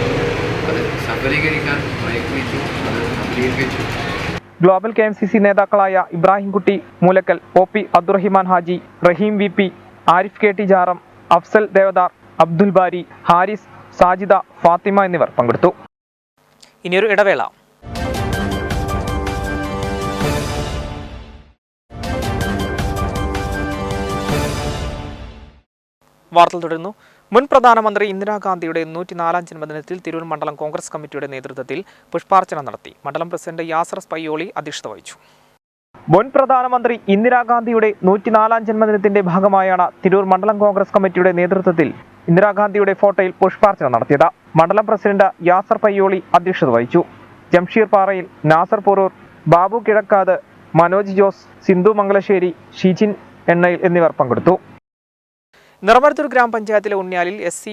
അത് സഫലീകരിക്കാൻ പ്രയത്നിച്ചു, അത് സഫലീകരിച്ചു. ഗ്ലോബൽ KMCC നേതാക്കളായ ഇബ്രാഹിം കുട്ടി മൂലക്കൽ, OP അബ്ദുറഹിമാൻ ഹാജി, റഹീം VP, ആരിഫ് KT ജാറം, അഫ്സൽ ദേവദാർ, അബ്ദുൽ ബാരി, ഹാരിസ്, സാജിദ, ഫാത്തിമ എന്നിവർ പങ്കെടുത്തു. ഇനിയൊരു ഇടവേള. വാർത്തകൾ തുടരുന്നു. മുൻ പ്രധാനമന്ത്രി ഇന്ദിരാഗാന്ധിയുടെ 104ാം ജന്മദിനത്തിൽ തിരൂർ മണ്ഡലം കോൺഗ്രസ് കമ്മിറ്റിയുടെ നേതൃത്വത്തിൽ പുഷ്പാർച്ചന നടത്തി. മണ്ഡലം പ്രസിഡന്റ് യാസർ പയ്യോളി അധ്യക്ഷത വഹിച്ചു. മുൻ പ്രധാനമന്ത്രി ഇന്ദിരാഗാന്ധിയുടെ 104ാം ജന്മദിനത്തിന്റെ ഭാഗമായാണ് തിരൂർ മണ്ഡലം കോൺഗ്രസ് കമ്മിറ്റിയുടെ നേതൃത്വത്തിൽ ഇന്ദിരാഗാന്ധിയുടെ ഫോട്ടോയിൽ പുഷ്പാർച്ചന നടത്തിയത്. മണ്ഡലം പ്രസിഡന്റ് യാസർ പയ്യോളി അധ്യക്ഷത വഹിച്ചു. ജംഷീർ പാറയിൽ, നാസർ പുറൂർ, ബാബു കിഴക്കാട്, മനോജ് ജോസ്, സിന്ധു മംഗലശ്ശേരി, ഷീജിൻ എണ്ണയിൽ എന്നിവർ പങ്കെടുത്തു. നിറമരുത്തൂർ ഗ്രാമപഞ്ചായത്തിലെ ഉണ്ണിയാലിൽ SC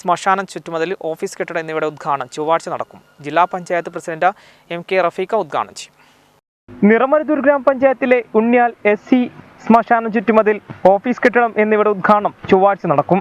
ശ്മശാനം ചുറ്റുമതിൽ ഓഫീസ് കെട്ടിടം എന്നിവയുടെ ഉദ്ഘാടനം ചൊവ്വാഴ്ച നടക്കും. ജില്ലാ പഞ്ചായത്ത് പ്രസിഡന്റ് MK റഫീഖ ഉദ്ഘാടനം ചെയ്യും. നിറമരുതൂർ ഗ്രാമപഞ്ചായത്തിലെ ഉണ്ണിയാൽ SC ശ്മശാനം ചുറ്റുമതിൽ ഓഫീസ് കെട്ടിടം എന്നിവയുടെ ഉദ്ഘാടനം ചൊവ്വാഴ്ച നടക്കും.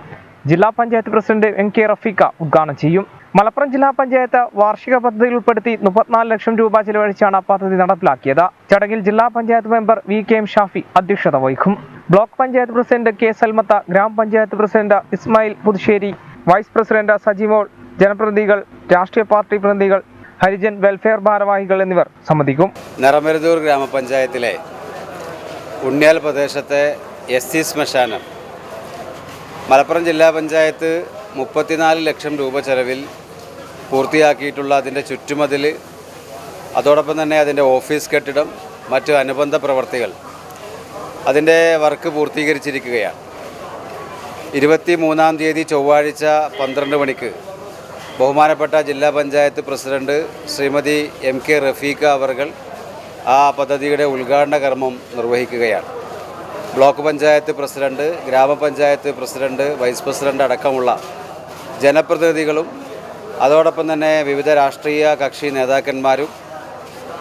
ജില്ലാ പഞ്ചായത്ത് പ്രസിഡന്റ് MK റഫീഖ ഉദ്ഘാടനം ചെയ്യും. മലപ്പുറം ജില്ലാ പഞ്ചായത്ത് വാർഷിക പദ്ധതിയിൽ ഉൾപ്പെടുത്തി 34 ലക്ഷം രൂപ ചെലവഴിച്ചാണ് പദ്ധതി നടപ്പിലാക്കിയത്. ചടങ്ങിൽ ജില്ലാ പഞ്ചായത്ത് മെമ്പർ VKM ഷാഫി അധ്യക്ഷത വഹിക്കും. Block panchayat president K Salmath, ഗ്രാമപഞ്ചായത്ത് president Ismail Puthussery, vice president Sajimol, ജനപ്രതിനിധികൾ, രാഷ്ട്രീയ പാർട്ടി പ്രതിനിധികൾ, ഹരിജൻ വെൽഫെയർ ഭാരവാഹികൾ എന്നിവർ സംബന്ധിക്കും. നിറമരുതൂർ ഗ്രാമപഞ്ചായത്തിലെ ഉണ്ണിയാൽ പ്രദേശത്തെ SC ശ്മശാനം മലപ്പുറം ജില്ലാ പഞ്ചായത്ത് 34 ലക്ഷം രൂപ ചെലവിൽ പൂർത്തിയാക്കിയിട്ടുള്ള അതിൻ്റെ ചുറ്റുമതിൽ, അതോടൊപ്പം തന്നെ അതിൻ്റെ ഓഫീസ് കെട്ടിടം, മറ്റ് അനുബന്ധ പ്രവർത്തികൾ അതിൻ്റെ വർക്ക് പൂർത്തീകരിച്ചിരിക്കുകയാണ്. 23-ാം തീയതി ചൊവ്വാഴ്ച 12 മണിക്ക് ബഹുമാനപ്പെട്ട ജില്ലാ പഞ്ചായത്ത് പ്രസിഡന്റ് ശ്രീമതി MK റഫീഖ അവർകൾ ആ പദ്ധതിയുടെ ഉദ്ഘാടന കർമ്മം നിർവഹിക്കുകയാണ്. ബ്ലോക്ക് പഞ്ചായത്ത് പ്രസിഡന്റ്, ഗ്രാമപഞ്ചായത്ത് പ്രസിഡന്റ്, വൈസ് പ്രസിഡന്റ് അടക്കമുള്ള ജനപ്രതിനിധികളും അതോടൊപ്പം തന്നെ വിവിധ രാഷ്ട്രീയ കക്ഷി നേതാക്കന്മാരും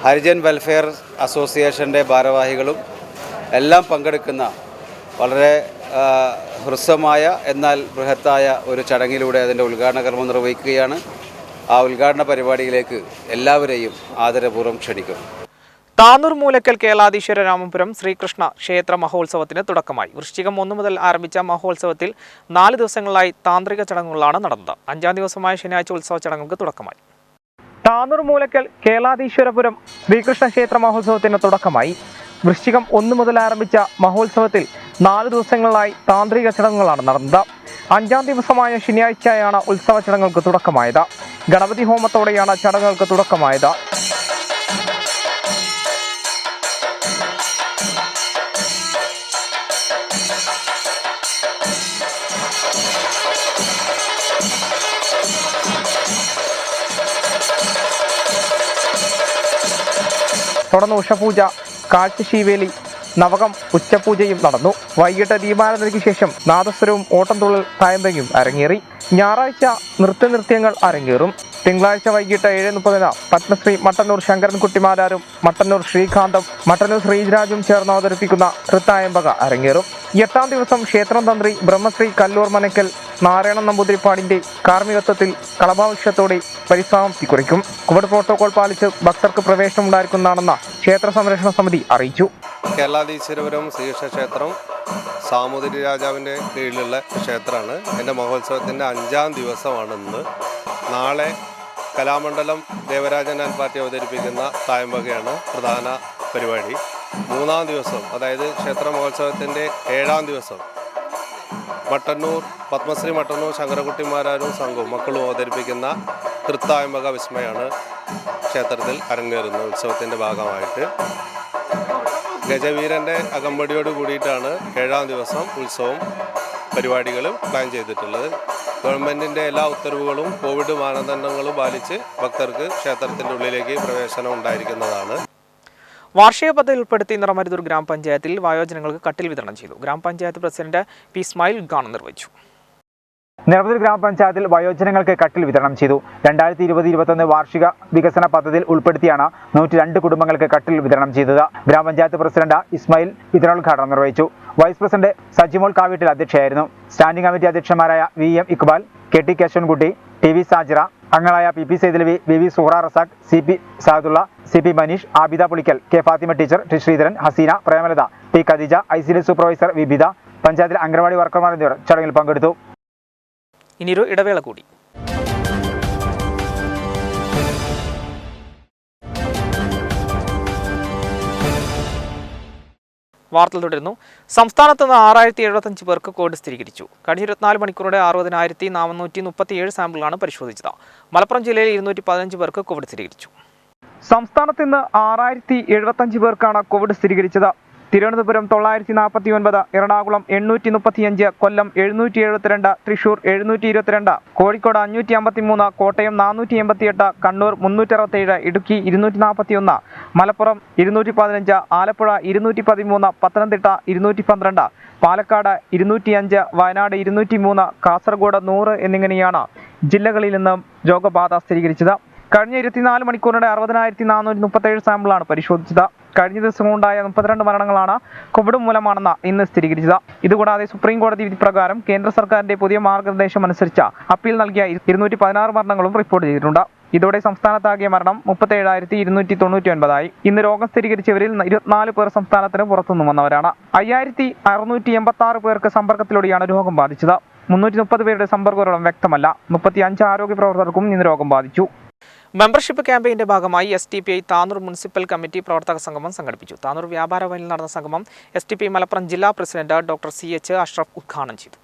ഹരിജൻ വെൽഫെയർ അസോസിയേഷൻ്റെ ഭാരവാഹികളും എല്ലാം പങ്കെടുക്കുന്ന വളരെ ഹ്രസ്വമായ എന്നാൽ ബൃഹത്തായ ഒരു ചടങ്ങിലൂടെ അതിൻ്റെ ഉദ്ഘാടന കർമ്മം നിർവഹിക്കുകയാണ്. ആ ഉദ്ഘാടന പരിപാടിയിലേക്ക് എല്ലാവരെയും ആദരപൂർവ്വം ക്ഷണിക്കും. താനൂർ മൂലക്കൽ കേരളാധീശ്വര രാമപുരം ശ്രീകൃഷ്ണ ക്ഷേത്ര മഹോത്സവത്തിന് തുടക്കമായി. വൃശ്ചികം 1 മുതൽ ആരംഭിച്ച മഹോത്സവത്തിൽ 4 ദിവസങ്ങളായി താന്ത്രിക ചടങ്ങുകളാണ് നടന്നത്. 5-ാം ദിവസമായ ശനിയാഴ്ച ഉത്സവ ചടങ്ങുകൾക്ക് തുടക്കമായി. താനൂർ മൂലക്കൽ കേരളാധീശ്വരപുരം ശ്രീകൃഷ്ണ ക്ഷേത്ര മഹോത്സവത്തിന് തുടക്കമായി. വൃശ്ചികം 1 മുതൽ ആരംഭിച്ച മഹോത്സവത്തിൽ 4 ദിവസങ്ങളിലായി താന്ത്രിക ചടങ്ങുകളാണ് നടന്നത്. 5-ാം ദിവസമായ ശനിയാഴ്ചയാണ് ഉത്സവ ചടങ്ങുകൾക്ക് തുടക്കമായത്. ഗണപതി ഹോമത്തോടെയാണ് ചടങ്ങുകൾക്ക് തുടക്കമായത്. തുടർന്ന് ഉഷപൂജ, കാഴ്ചശീവേലി, നവകം, ഉച്ചപൂജയും നടന്നു. വൈകിട്ട് ദീപാരാധനയ്ക്ക് ശേഷം നാദസ്വരവും ഓട്ടംതുള്ളൽ തായമ്പയും അരങ്ങേറി. ഞായറാഴ്ച നൃത്യങ്ങൾ അരങ്ങേറും. തിങ്കളാഴ്ച വൈകിട്ട് 7:30 പത്മശ്രീ മട്ടന്നൂർ ശങ്കരൻകുട്ടിമാരാരും മട്ടന്നൂർ ശ്രീകാന്തും മട്ടന്നൂർ ശ്രീരാജും ചേർന്ന് അവതരിപ്പിക്കുന്ന തൃത്തായമ്പക അരങ്ങേറും. 8-ാം ദിവസം ക്ഷേത്രം തന്ത്രി ബ്രഹ്മശ്രീ കല്ലൂർ മനക്കൽ നാരായണൻ നമ്പൂതിരിപ്പാടിന്റെ കാർമ്മികത്വത്തിൽ കളഭാവശ്യത്തോടെ പരിസമാപ്തി കുറിക്കും. കോവിഡ് പ്രോട്ടോകോൾ പാലിച്ച് ഭക്തർക്ക് പ്രവേശനം ഉണ്ടായിരിക്കുന്നതാണെന്ന് ക്ഷേത്ര സംരക്ഷണ സമിതി അറിയിച്ചു. കേരളാധീശ്വരപുരം ശ്രീകൃഷ്ണ ക്ഷേത്രം സാമൂതിരി രാജാവിൻ്റെ കീഴിലുള്ള ക്ഷേത്രമാണ്. എൻ്റെ മഹോത്സവത്തിൻ്റെ 5-ാം ദിവസമാണ് ഇന്ന്. നാളെ കലാമണ്ഡലം ദേവരാജൻ ആൻഡ് പാർട്ടി അവതരിപ്പിക്കുന്ന തായമ്പകയാണ് പ്രധാന പരിപാടി. 3-ാം ദിവസം, അതായത് ക്ഷേത്ര മഹോത്സവത്തിൻ്റെ 7-ാം ദിവസം മട്ടന്നൂർ പത്മശ്രീ മട്ടന്നൂർ ശങ്കരകുട്ടിമാരാരും സംഘവും മക്കളും അവതരിപ്പിക്കുന്ന തൃത്തായമ്പക വിസ്മയാണ് ക്ഷേത്രത്തിൽ അരങ്ങേറുന്നത്. ഉത്സവത്തിൻ്റെ ഭാഗമായിട്ട് ഗജവീരൻ്റെ അകമ്പടിയോട് കൂടിയിട്ടാണ് 7-ാം ദിവസം ഉത്സവം പരിപാടികൾ പ്ലാൻ ചെയ്തിട്ടുള്ളത്. ഗവൺമെൻറ്റിൻ്റെ എല്ലാ ഉത്തരവുകളും കോവിഡ് മാനദണ്ഡങ്ങളും പാലിച്ച് ഭക്തർക്ക് ക്ഷേത്രത്തിൻ്റെ ഉള്ളിലേക്ക് പ്രവേശനം ഉണ്ടായിരിക്കുന്നതാണ്. വാർഷിക പദ്ധതിയിൽ ഉൾപ്പെടുത്തി നിറമരുതൂർ ഗ്രാമപഞ്ചായത്തിൽ വയോജനങ്ങൾക്ക് കട്ടിൽ വിതരണം ചെയ്തു. ഗ്രാമപഞ്ചായത്ത് പ്രസിഡന്റ് P ഇസ്മായിൽ ഉദ്ഘാടനം നിർവഹിച്ചു. നിറമരുതൂർ ഗ്രാമപഞ്ചായത്തിൽ വയോജനങ്ങൾക്ക് കട്ടിൽ വിതരണം ചെയ്തു. 2020-21 വാർഷിക വികസന പദ്ധതിയിൽ ഉൾപ്പെടുത്തിയാണ് 102 കുടുംബങ്ങൾക്ക് കട്ടിൽ വിതരണം ചെയ്തത്. ഗ്രാമപഞ്ചായത്ത് പ്രസിഡന്റ് ഇസ്മായിൽ വിതരണോദ്ഘാടനം നിർവഹിച്ചു. വൈസ് പ്രസിഡന്റ് സജിമോൾ കാവീട്ടിൽ അധ്യക്ഷയായിരുന്നു. സ്റ്റാൻഡിംഗ് കമ്മിറ്റി അധ്യക്ഷന്മാരായ VM Iqbal, KT Keshavankutty, TV Sajira, അംഗങ്ങളായ PP Saidalavi, VV Suhara Razak, CP Sadulla, CP Maneesh, Abida Pulikkal, K Fathima teacher, T Sreedharan, Haseena, Premalatha, T Khadeeja, ICD supervisor Vibitha, പഞ്ചായത്തിലെ അംഗനവാടി വർക്കർമാർ എന്നിവർ ചടങ്ങിൽ പങ്കെടുത്തു. ഇനിയൊരു ഇടവേള കൂടി. വാർത്തകൾ തുടരുന്നു. സംസ്ഥാനത്ത് നിന്ന് 6075 പേർക്ക് കോവിഡ് സ്ഥിരീകരിച്ചു. കഴിഞ്ഞ 24 മണിക്കൂറുടെ 60,437 സാമ്പിളുകളാണ് പരിശോധിച്ചത്. മലപ്പുറം ജില്ലയിൽ 215 പേർക്ക് കോവിഡ് സ്ഥിരീകരിച്ചു. സംസ്ഥാനത്ത് ഇന്ന് 6075 പേർക്കാണ് കോവിഡ് സ്ഥിരീകരിച്ചത്. തിരുവനന്തപുരം 949, എറണാകുളം 835, കൊല്ലം 772, തൃശൂർ 722, കോഴിക്കോട് 553, കോട്ടയം 488, കണ്ണൂർ 367, ഇടുക്കി 241, മലപ്പുറം 215, ആലപ്പുഴ 213, പത്തനംതിട്ട 212, പാലക്കാട് 205, വയനാട് 203, കാസർഗോഡ് 100 എന്നിങ്ങനെയാണ് ജില്ലകളിൽ നിന്നും രോഗബാധ സ്ഥിരീകരിച്ചത്. കഴിഞ്ഞ 24 മണിക്കൂറിനിടെ 60,437 സാമ്പിളാണ് പരിശോധിച്ചത്. കഴിഞ്ഞ ദിവസമുണ്ടായ 32 മരണങ്ങളാണ് കോവിഡ് മൂലമാണെന്ന് ഇന്ന് സ്ഥിരീകരിച്ചത്. ഇതുകൂടാതെ സുപ്രീം കോടതി വിധി പ്രകാരം കേന്ദ്ര സർക്കാരിന്റെ പുതിയ മാർഗനിർദ്ദേശം അനുസരിച്ച് അപ്പീൽ നൽകിയ 216 മരണങ്ങളും റിപ്പോർട്ട് ചെയ്തിട്ടുണ്ട്. ഇതോടെ സംസ്ഥാനത്താകെ മരണം 37,299 ഇന്ന് രോഗം സ്ഥിരീകരിച്ചവരിൽ 24 പേർ സംസ്ഥാനത്തിന് പുറത്തുനിന്ന് വന്നവരാണ്. 5,686 പേർക്ക് സമ്പർക്കത്തിലൂടെയാണ് രോഗം ബാധിച്ചത്. 330 പേരുടെ സമ്പർക്കോറം വ്യക്തമല്ല. 35 ആരോഗ്യ പ്രവർത്തകർക്കും ഇന്ന് രോഗം ബാധിച്ചു. മെമ്പർഷിപ്പ് ക്യാമ്പയിന്റെ ഭാഗമായി STPI താനൂർ മുനിസിപ്പൽ കമ്മിറ്റി പ്രവർത്തക സംഗമം സംഘടിപ്പിച്ചു. താനൂർ വ്യാപാര ഭവനിൽ നടന്ന സംഗമം STPI മലപ്പുറം ജില്ലാ പ്രസിഡന്റ് ഡോക്ടർ CH അഷ്റഫ് ഉദ്ഘാടനം ചെയ്തു.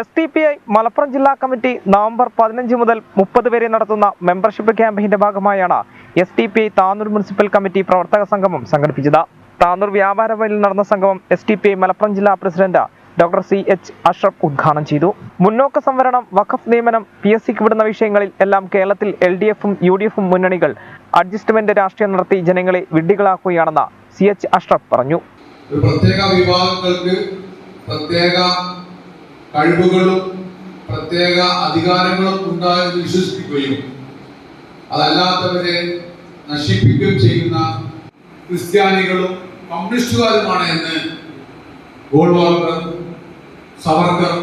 STPI മലപ്പുറം ജില്ലാ കമ്മിറ്റി നവംബർ 15 മുതൽ 30 വരെ നടത്തുന്ന മെമ്പർഷിപ്പ് ക്യാമ്പയിന്റെ ഭാഗമായാണ് STPI താനൂർ മുനിസിപ്പൽ കമ്മിറ്റി പ്രവർത്തക സംഗമം സംഘടിപ്പിച്ചത്. താനൂർ വ്യാപാര ഭവനിൽ നടന്ന സംഗമം STPI മലപ്പുറം ജില്ലാ പ്രസിഡന്റ് ഡോക്ടർ CH അഷ്റഫ് ഉദ്ഘാടനം ചെയ്തു. മുന്നോക്ക സംവരണം, വഖഫ് നിയമനം, PSCക്ക് വിടുന്ന വിഷയങ്ങളിൽ എല്ലാം കേരളത്തിൽ LDFും UDFും മുന്നണികൾ അഡ്ജസ്റ്റ്മെന്റ് രാഷ്ട്രീയം നടത്തി ജനങ്ങളെ വിഡ്ഢികളാക്കുകയാണെന്ന് CH അഷ്റഫ് പറഞ്ഞു. പ്രത്യേക വിഭാഗങ്ങൾക്ക് പ്രത്യേക കഴിവുകളും പ്രത്യേക അധികാരങ്ങളും ഉണ്ടായെന്ന് വിശ്വസിക്കുകയും അതല്ലാത്തവരെ നശിപ്പിക്കുകയും ചെയ്യുന്ന ക്രിസ്ത്യാനികളും കമ്മ്യൂണിസ്റ്റുകാരുമാണ് എന്ന് ഗോൾവാൾക്കർ, സവർക്കർ